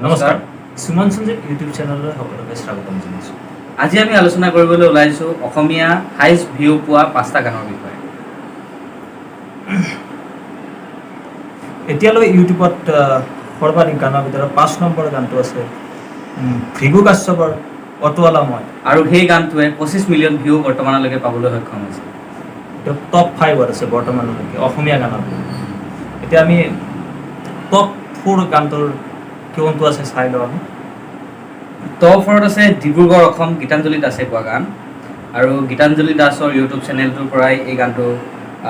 নমস্কাৰ সুমন সঞ্জীৱ ইউটিউব চেনেললৈ সকলোকে স্বাগতম জনাইছোঁ। আজি আমি আলোচনা কৰিবলৈ ওলাইছোঁ অসমীয়া হাইষ্ট ভিউ পোৱা 5টা গানৰ বিষয়ে। এতিয়ালৈ ইউটিউবত সৰ্বাধিক গানৰ ভিতৰত 5 নম্বৰ গানটো আছে ভৃগু কাশ্যপৰ অটোৱালা মই, আৰু সেই গানটোৱে 25 মিলিয়ন ভিউ বৰ্তমানলৈকে পাবলৈ সক্ষম হৈছে। এইটো টপ 5ত আছে বৰ্তমানলৈকে অসমীয়া গানত। এতিয়া আমি টপ 4 গানটোৰ কোনটো আছে চাই লওঁ। আমি টপ 4ত আছে ডিব্ৰুগড় অসম গীতাঞ্জলি দাসে গোৱা গান, আৰু গীতাঞ্জলি দাসৰ ইউটিউব চেনেলটোৰ পৰাই এই গানটো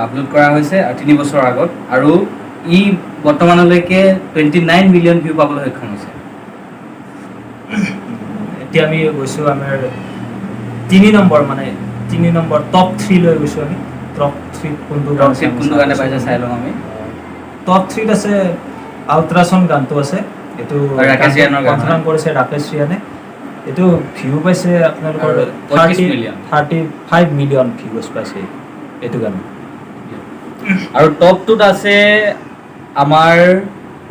আপলোড কৰা হৈছে 3 বছৰৰ আগত, আৰু ই বৰ্তমানলৈকে 29 মিলিয়ন ভিউ পাবলৈ সক্ষম হৈছে। এতিয়া আমি গৈছোঁ আমাৰ 3 নম্বৰ টপ 3 লৈ গৈছোঁ। আমি টপ 3 কোনটো গানে পাইছে চাই লওঁ। আমি টপ 3ত আছে আল্ট্ৰাছন গানটো আছে, এইটো ৰাকেশ ৰিয়ানৰ গান কৰিছে ৰাকেশ ৰিয়ানে। এইটো ভিউ পাইছে আপোনালোকৰ 35 মিলিয়ন ভিউজ পাইছে এইটো গান। আৰু টপ 2ত আছে আমাৰ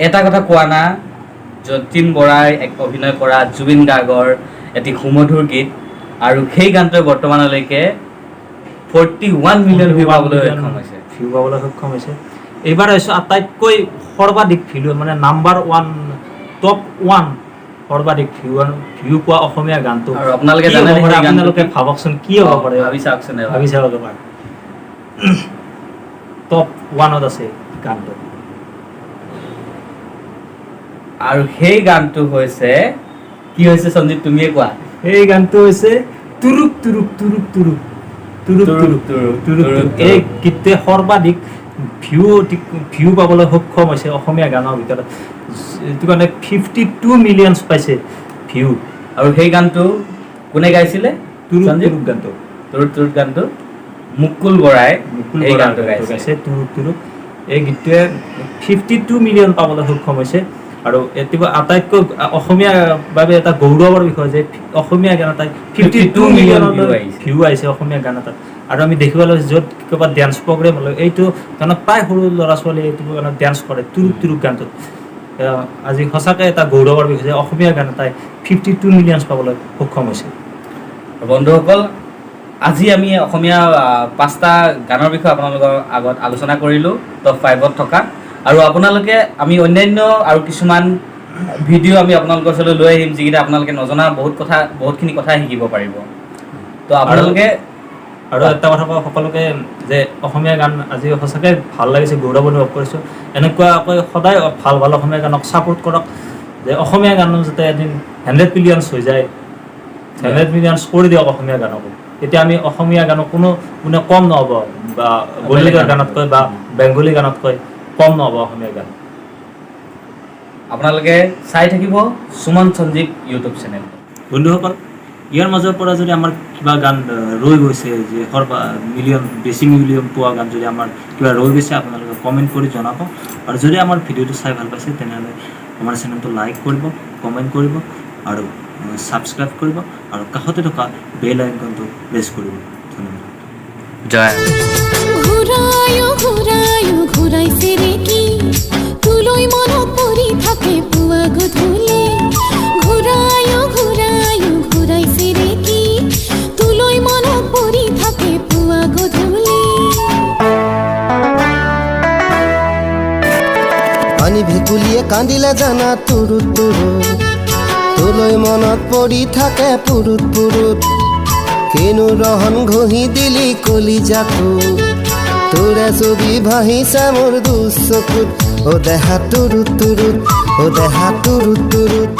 এটা কথা কোৱা না, যতীন বৰাই অভিনয় কৰা জুবিন গাৰ্গৰ এটি সুমধুৰ গীত, আৰু সেই গানটোৱে বৰ্তমানলৈকে 41 মিলিয়ন ভিউ পাবলৈ সক্ষম হৈছে। এইবাৰ হৈছে আটাইতকৈ সৰ্বাধিক ভিউ, মানে নাম্বাৰ 1 টপ 1 সৰ্বাধিক ভিউ পোৱা অসমীয়া গানটো। আৰু আপোনালোকে ভাবকচোন কি হ'ব পাৰে, ভাবি চাওক এবাৰ। টপ 1ত আছে গানটো, আৰু সেই গানটো হৈছে কি হৈছে সঞ্জীৱ, তুমিয়ে কোৱা। এই গানটো হৈছে তুৰুক তুৰুক তুৰুক তুৰুক তুৰুক তুৰুক তুৰুক। এই গীতটোৱে সৰ্বাধিক ভিউ পাবলৈ সক্ষম হৈছে অসমীয়া গানৰ ভিতৰত। এইটো কাৰণে 52 মিলিয়ন পাইছে ভিউ। আৰু সেই গানটো কোনে গাইছিলে? তুৰুক তুৰুক গানটো, তুৰুক তুৰুক গানটো মুকুল বৰাই এই গানটো গাইছে তুৰুক তুৰুক। এই গীতটোৱে 52 মিলিয়ন পাবলৈ সক্ষম হৈছে। আৰু এতিয়া আটাইতকৈ অসমীয়া বাবে এটা গৌৰৱৰ বিষয় যে অসমীয়া গান এটাই 52 মিলিয়ন ভিউ আহিছে অসমীয়া গান এটাত। আৰু আমি দেখিবলৈ য'ত ক'ৰবাত ডেন্স প্ৰগ্ৰেম হ'লে এইটো গানত প্ৰায় সৰু ল'ৰা ছোৱালীয়ে এইটো গানত ডেন্স কৰে তুৰুক তুৰুক গানটোত। আজি সঁচাকৈ এটা গৌৰৱৰ বিষয় যে অসমীয়া গান এটাই 52 মিলিয়ন পাবলৈ সক্ষম হৈছে। বন্ধুসকল, আজি আমি অসমীয়া 5টা গানৰ বিষয়ে আপোনালোকৰ আগত আলোচনা কৰিলোঁ টপ 5ত থকা, আৰু আপোনালোকে আমি অন্যান্য আৰু কিছুমান ভিডিঅ' আমি আপোনালোকৰ ওচৰলৈ লৈ আহিম যিকেইটা আপোনালোকে নজনা বহুতখিনি কথা শিকিব পাৰিব। তো আপোনালোকে আৰু এটা কথা কওঁ সকলোকে যে অসমীয়া গান আজি সঁচাকৈ ভাল লাগিছে, গৌৰৱ অনুভৱ কৰিছোঁ। এনেকুৱাকৈ সদায় ভাল অসমীয়া গানক ছাপোৰ্ট কৰক, যে অসমীয়া গানো যাতে এদিন 100 মিলিয়নছ হৈ যায়, 100 মিলিয়নছ কৰি দিয়ক অসমীয়া গানকো। তেতিয়া আমি অসমীয়া গানক কোনে কম নহ'ব, বা বলিউডৰ গানতকৈ বা বেংগলী গানতকৈ কম নহ'ব অসমীয়া গান। আপোনালোকে চাই থাকিব সুমন সঞ্জীৱ ইউটিউব চেনেল। বন্ধুসকল, ইয়াৰ মাজৰ পৰা যদি আমাৰ কিবা গান ৰৈ গৈছে, যে বেছি মিলিয়ন পোৱা গান যদি আমাৰ কিবা ৰৈ গৈছে, আপোনালোকে কমেণ্ট কৰি জনাব। আৰু যদি আমাৰ ভিডিঅ'টো চাই ভাল পাইছে তেনেহ'লে আমাৰ চেনেলটো লাইক কৰিব, কমেণ্ট কৰিব, আৰু ছাবস্ক্ৰাইব কৰিব, আৰু কাষতে থকা বেল আইকনটো প্ৰেছ কৰিব। ধন্যবাদ। জয়। ঘূৰাইছে ৰে কি তুলৈ মনত পৰি থাকে পুৱা গধূলি, ঘূৰাইছে ৰে কি তুলৈ মনত পৰি থাকে পুৱা গধূলি। পানী ভেকুলীয়ে কান্দিলে জানা তুৰুত তুৰুত, তোলৈ মনত পৰি থাকে পুৰুত পুৰুত। কিনো ৰহন ঘঁহি দিলি কলিজাটো, তোৰে ছবি ভাহিছে মোৰ দুচকুত। অ দেহা তুৰুত তুৰুত, অ দেহা তুৰুত তুৰুত।